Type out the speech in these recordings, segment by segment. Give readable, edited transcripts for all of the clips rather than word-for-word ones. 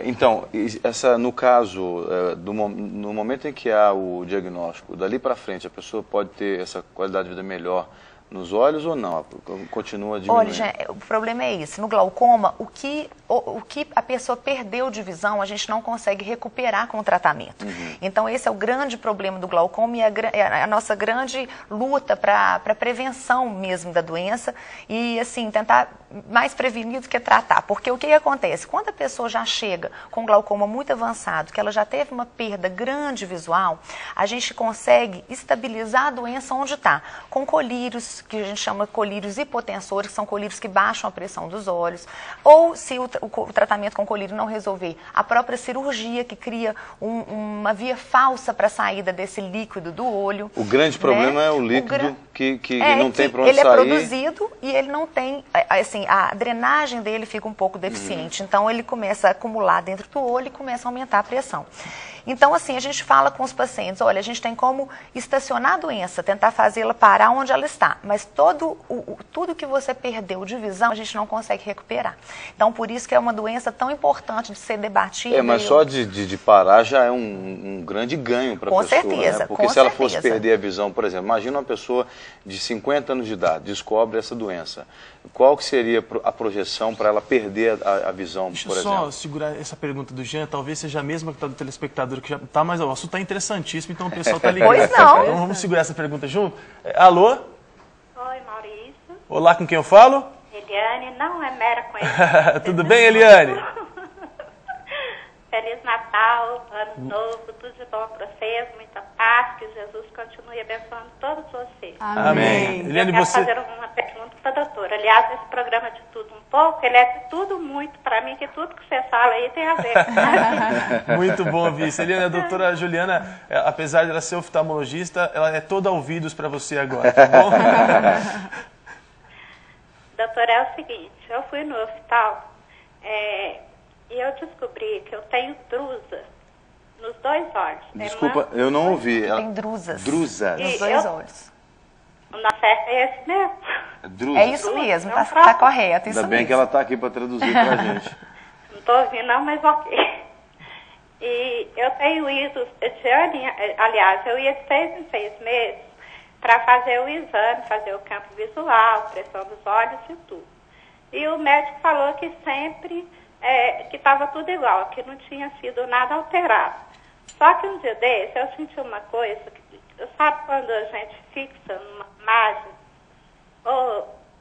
Então, no caso, no momento em que há o diagnóstico, dali para frente a pessoa pode ter essa qualidade de vida melhor nos olhos ou não? Continua diminuindo? Olha, gente, o problema é esse. No glaucoma, o que a pessoa perdeu de visão, a gente não consegue recuperar com o tratamento. Então, esse é o grande problema do glaucoma e a nossa grande luta para a prevenção mesmo da doença e, assim, tentar mais prevenir do que tratar. Porque o que acontece? Quando a pessoa já chega com glaucoma muito avançado, que ela já teve uma perda grande visual, a gente consegue estabilizar a doença onde está, com colírios, que a gente chama de colírios hipotensores, que são colírios que baixam a pressão dos olhos, ou se o tratamento com colírio não resolver, a própria cirurgia que cria uma via falsa para a saída desse líquido do olho. O grande problema é o líquido que não tem para onde ele sair. Ele é produzido e ele não tem, assim, a drenagem dele fica um pouco deficiente, então ele começa a acumular dentro do olho e começa a aumentar a pressão. Então, assim, a gente fala com os pacientes, olha, a gente tem como estacionar a doença, tentar fazê-la parar onde ela está, mas tudo que você perdeu de visão, a gente não consegue recuperar. Então, por isso que é uma doença tão importante de ser debatida. Mas só de parar já é um grande ganho para a pessoa. Com certeza, né? Porque se ela fosse perder a visão, por exemplo, imagina uma pessoa de 50 anos de idade, descobre essa doença. Qual que seria a projeção para ela perder a visão, por exemplo? Deixa eu só segurar essa pergunta do Jean, talvez seja a mesma que está do telespectador, que já está, mas o assunto está interessantíssimo, então o pessoal está ligado. Pois não. Então vamos segurar essa pergunta junto. Alô? Oi, Maurício. Olá, com quem eu falo? Eliane, não é mera conhecida. Tudo bem, Eliane? Feliz Natal, Ano Novo, tudo de bom para vocês, muita paz, que Jesus continue abençoando todos vocês. Amém. Eliane, eu quero fazer uma pergunta para a doutora. Aliás, esse programa de tudo um pouco, ele é de tudo muito para mim, que tudo que você fala aí tem a ver. Muito bom ouvir isso. Eliane, a doutora Juliana, apesar de ela ser oftalmologista, ela é toda ouvidos para você agora, tá bom? Doutora, é o seguinte, eu fui no hospital, e eu descobri que eu tenho drusa nos dois olhos. Desculpa, eu não ouvi. Tem drusas. Drusas. Nos dois olhos. Na certa é esse mesmo? Drusa. É isso mesmo, tá correto. Isso Ainda bem mesmo. que ela está aqui para traduzir para a gente. Não estou ouvindo não, mas ok. E eu tenho ido, aliás, eu ia de 6 em 6 meses para fazer o exame, fazer o campo visual, pressão dos olhos e tudo. E o médico falou que sempre... que estava tudo igual, que não tinha sido nada alterado. Só que um dia desse eu senti uma coisa, sabe quando a gente fixa numa imagem,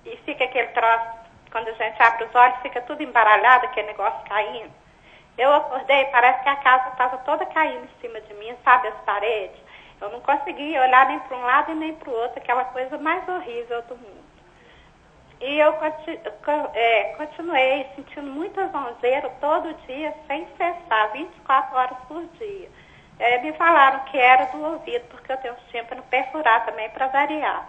e fica aquele troço, quando a gente abre os olhos, fica tudo embaralhado, aquele negócio caindo. Eu acordei, parece que a casa estava toda caindo em cima de mim, sabe, as paredes. Eu não conseguia olhar nem para um lado e nem para o outro, aquela coisa mais horrível do mundo. E eu continuei sentindo muita zonzeira todo dia, sem cessar, 24 horas por dia. Me falaram que era do ouvido, porque eu tenho um tímpano perfurado também para variar.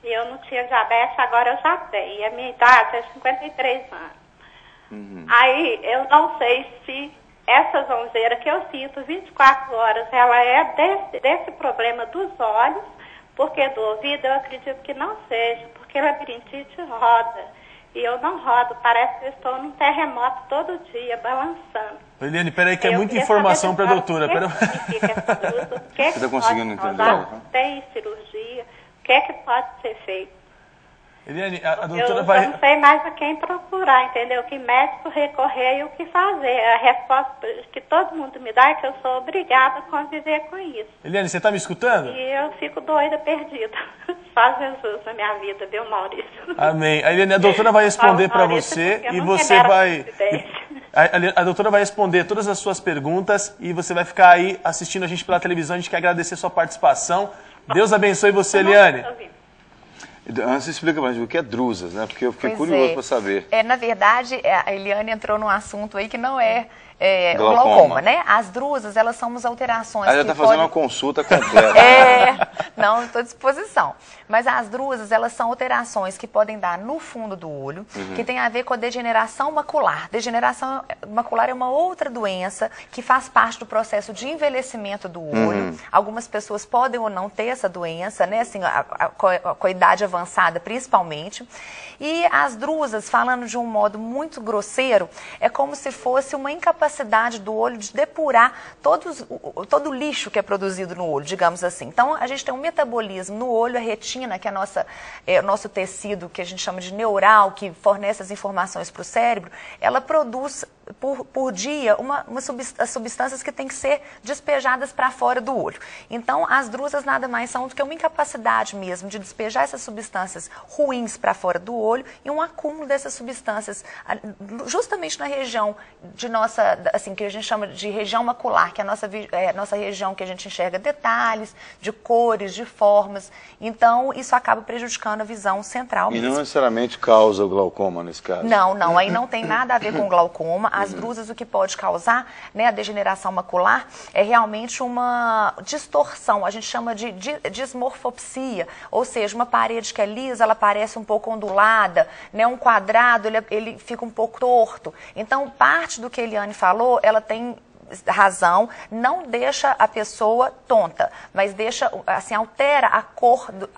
E eu não tinha diabetes, agora eu já tenho. E a minha idade é 53 anos. Aí eu não sei se essa zonzeira que eu sinto 24 horas, ela é desse problema dos olhos, porque do ouvido eu acredito que não seja, porque labirintite roda. E eu não rodo, parece que eu estou num terremoto todo dia, balançando. Eliane, peraí que é muita informação para a doutora. O que significa essa drusa? O que Você está conseguindo entender? Tem cirurgia? O que é que pode ser feito? Eliane, a doutora vai... Eu não sei mais a quem procurar, entendeu? Que médico recorrer e o que fazer. A resposta que todo mundo me dá é que eu sou obrigada a conviver com isso. Eliane, você está me escutando? E eu fico doida, perdida. Só Jesus na minha vida, viu, Maurício? Amém. A Eliane, a doutora vai responder para você e você vai... A doutora vai responder todas as suas perguntas e você vai ficar aí assistindo a gente pela televisão. A gente quer agradecer a sua participação. Deus abençoe você, Eliane. Antes explica pra gente o que é drusas, né? Porque eu fiquei curioso para saber. Na verdade, a Eliane entrou num assunto aí que não é o glaucoma, né? As drusas, elas são umas alterações. Ela está fazendo uma consulta completa. Não, estou à disposição. Mas as drusas, elas são alterações que podem dar no fundo do olho, que tem a ver com a degeneração macular. Degeneração macular é uma outra doença que faz parte do processo de envelhecimento do olho. Algumas pessoas podem ou não ter essa doença, né? Assim, com a idade avançada, principalmente. E as drusas, falando de um modo muito grosseiro, é como se fosse uma incapacidade do olho de depurar todo o lixo que é produzido no olho, digamos assim. Então, a gente tem um metabolismo no olho, a retina, que é o nosso tecido, que a gente chama de neural, que fornece as informações para o cérebro, ela produz por dia as substâncias que têm que ser despejadas para fora do olho. Então, as drusas nada mais são do que uma incapacidade mesmo de despejar essas substâncias ruins para fora do olho e um acúmulo dessas substâncias justamente na região de assim, que a gente chama de região macular, que é a nossa região que a gente enxerga detalhes, de cores, de formas. Então, isso acaba prejudicando a visão central mesmo. E não necessariamente causa o glaucoma nesse caso? Não, aí não tem nada a ver com glaucoma. As drusas, o que pode causar, né, a degeneração macular, é realmente uma distorção, a gente chama de dismorfopsia, ou seja, uma parede que é lisa, ela parece um pouco ondulada, né, um quadrado, ele fica um pouco torto. Então, parte do que a Eliane falou, ela tem razão, não deixa a pessoa tonta, mas deixa, assim, altera a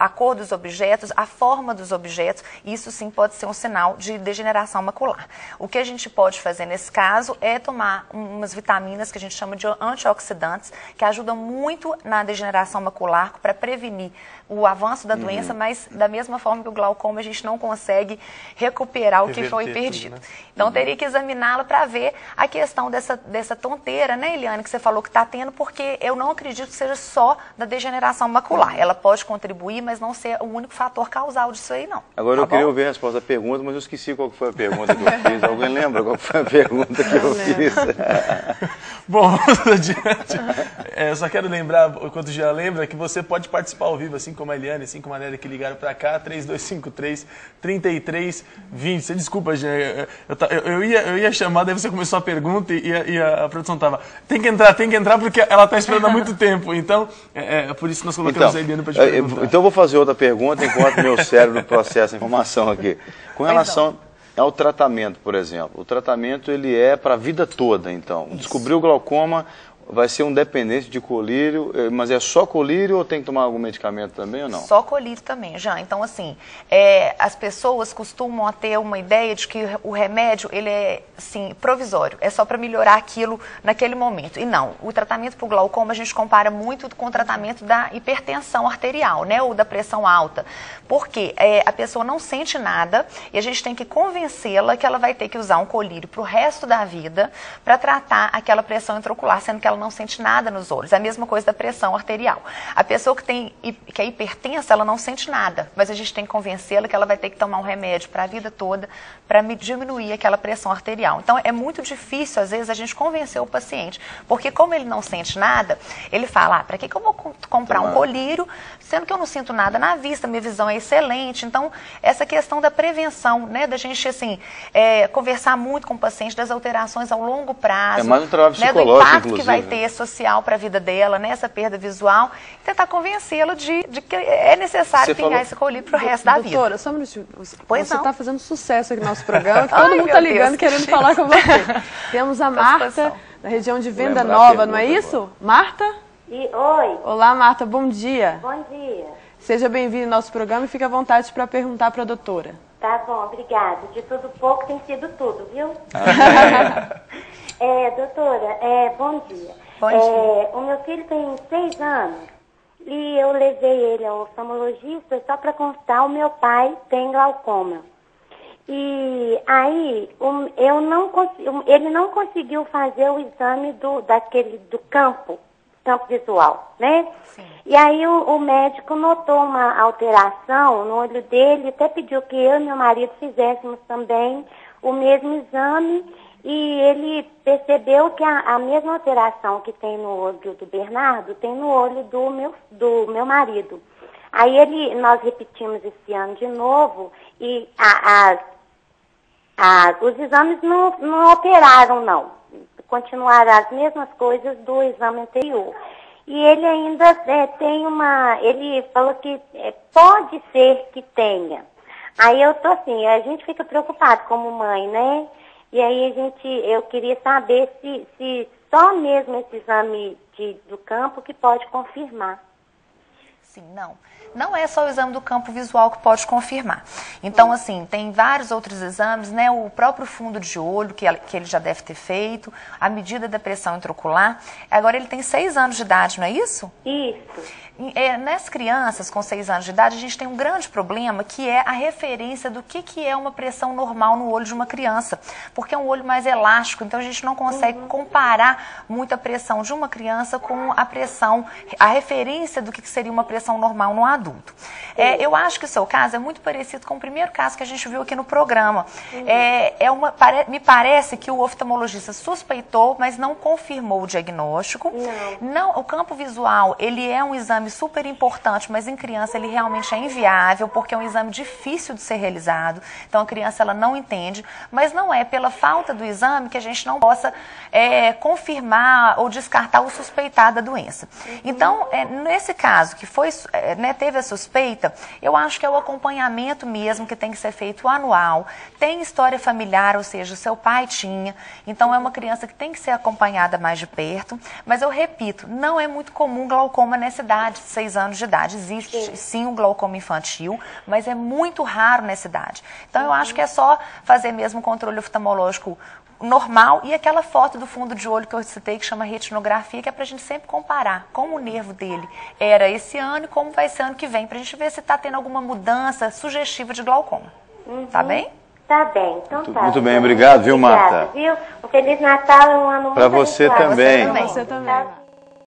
cor dos objetos, a forma dos objetos, e isso sim pode ser um sinal de degeneração macular. O que a gente pode fazer nesse caso é tomar umas vitaminas que a gente chama de antioxidantes, que ajudam muito na degeneração macular para prevenir o avanço da doença, mas da mesma forma que o glaucoma a gente não consegue recuperar o que foi perdido. Tudo, né? Então teria que examiná-la para ver a questão dessa tonteira, né, Eliane, que você falou que está tendo, porque eu não acredito que seja só da degeneração macular. Ela pode contribuir, mas não ser o único fator causal disso aí, não. Agora eu queria ouvir a resposta da pergunta, mas eu esqueci qual foi a pergunta que eu fiz. Alguém lembra qual foi a pergunta que eu fiz? Bom, vamos adiante. Eu só quero lembrar, enquanto já lembra, que você pode participar ao vivo, assim como a Eliane, assim como a Nélia, que ligaram para cá, 3253-3320. Você desculpa, eu ia chamar, daí você começou a pergunta e a produção estava, tem que entrar porque ela está esperando há muito tempo. Então, por isso nós colocamos a Eliane para te perguntar. Então eu vou fazer outra pergunta enquanto meu cérebro processa a informação aqui. Com relação ao tratamento, por exemplo, o tratamento ele é para a vida toda, então. Isso. Descobriu o glaucoma, vai ser um dependente de colírio, mas é só colírio ou tem que tomar algum medicamento também ou não? Só colírio também, já. Então, assim, as pessoas costumam ter uma ideia de que o remédio, ele é, assim, provisório. É só para melhorar aquilo naquele momento. E não, o tratamento para o glaucoma a gente compara muito com o tratamento da hipertensão arterial, né, ou da pressão alta. Porque a pessoa não sente nada e a gente tem que convencê-la que ela vai ter que usar um colírio para o resto da vida para tratar aquela pressão intraocular, sendo que ela não sente nada nos olhos. É a mesma coisa da pressão arterial. A pessoa que é hipertensa, ela não sente nada, mas a gente tem que convencê-la que ela vai ter que tomar um remédio para a vida toda para diminuir aquela pressão arterial. Então, é muito difícil, às vezes, a gente convencer o paciente, porque como ele não sente nada, ele fala, para que eu vou comprar um colírio, sendo que eu não sinto nada na vista, minha visão é excelente. Então, essa questão da prevenção, né, da gente, assim, conversar muito com o paciente das alterações ao longo prazo, é mais um trabalho psicológico, do impacto inclusive, que vai ter social para a vida dela, né, essa perda visual, e tentar convencê-lo de que é necessário ganhar esse colírio para o resto da vida. Doutora, só um minutinho. Você está fazendo sucesso aqui no nosso programa, que Ai, todo mundo está ligando querendo falar com você. Temos a Marta, da região de Venda Nova, não é isso? Agora. Marta? Oi. Olá, Marta, bom dia. Bom dia. Seja bem-vinda ao nosso programa e fique à vontade para perguntar para a doutora. Tá bom, obrigada. De tudo pouco tem sido tudo, viu? Doutora, bom dia. Bom dia. O meu filho tem 6 anos e eu levei ele ao oftalmologista só para constar, o meu pai tem glaucoma. E aí ele não conseguiu fazer o exame do campo visual, né? Sim. E aí o médico notou uma alteração no olho dele, até pediu que eu e meu marido fizéssemos também o mesmo exame, e ele percebeu que a mesma alteração que tem no olho do Bernardo tem no olho do meu marido. Aí nós repetimos esse ano de novo e os exames não alteraram, não. Continuaram as mesmas coisas do exame anterior. E ele ainda tem ele falou que pode ser que tenha. Aí eu tô assim, a gente fica preocupado como mãe, né? E aí eu queria saber se só mesmo esse exame do campo que pode confirmar. Sim, não. Não é só o exame do campo visual que pode confirmar. Então, assim, tem vários outros exames, né? O próprio fundo de olho, que ele já deve ter feito, a medida da pressão intraocular. Agora, ele tem 6 anos de idade, não é isso? Isso. Nas crianças com 6 anos de idade, a gente tem um grande problema, que é a referência do que é uma pressão normal no olho de uma criança. Porque é um olho mais elástico, então a gente não consegue comparar muito a pressão de uma criança com a referência do que seria uma pressão normal no adulto. Eu acho que o seu caso é muito parecido com o primeiro caso que a gente viu aqui no programa. Me parece que o oftalmologista suspeitou, mas não confirmou o diagnóstico. Não, o campo visual, ele é um exame super importante, mas em criança ele realmente é inviável, porque é um exame difícil de ser realizado. Então a criança ela não entende, mas não é pela falta do exame que a gente não possa confirmar ou descartar ou suspeitar da doença. Então, nesse caso que teve a suspeita, eu acho que é o acompanhamento mesmo que tem que ser feito anual. Tem história familiar, ou seja, seu pai tinha, então é uma criança que tem que ser acompanhada mais de perto, mas eu repito, não é muito comum glaucoma nessa idade, 6 anos de idade. Existe sim o glaucoma infantil, mas é muito raro nessa idade. Então eu acho que é só fazer mesmo um controle oftalmológico normal e aquela foto do fundo de olho que eu citei, que chama retinografia, que é pra gente sempre comparar como o nervo dele era esse ano e como vai ser ano que vem, pra gente ver se tá tendo alguma mudança sugestiva de glaucoma. Tá bem? Tá bem, então tá. Muito bem, obrigado, viu, Marta? Viu? Um Feliz Natal e um ano muito pra você também. Pra você também.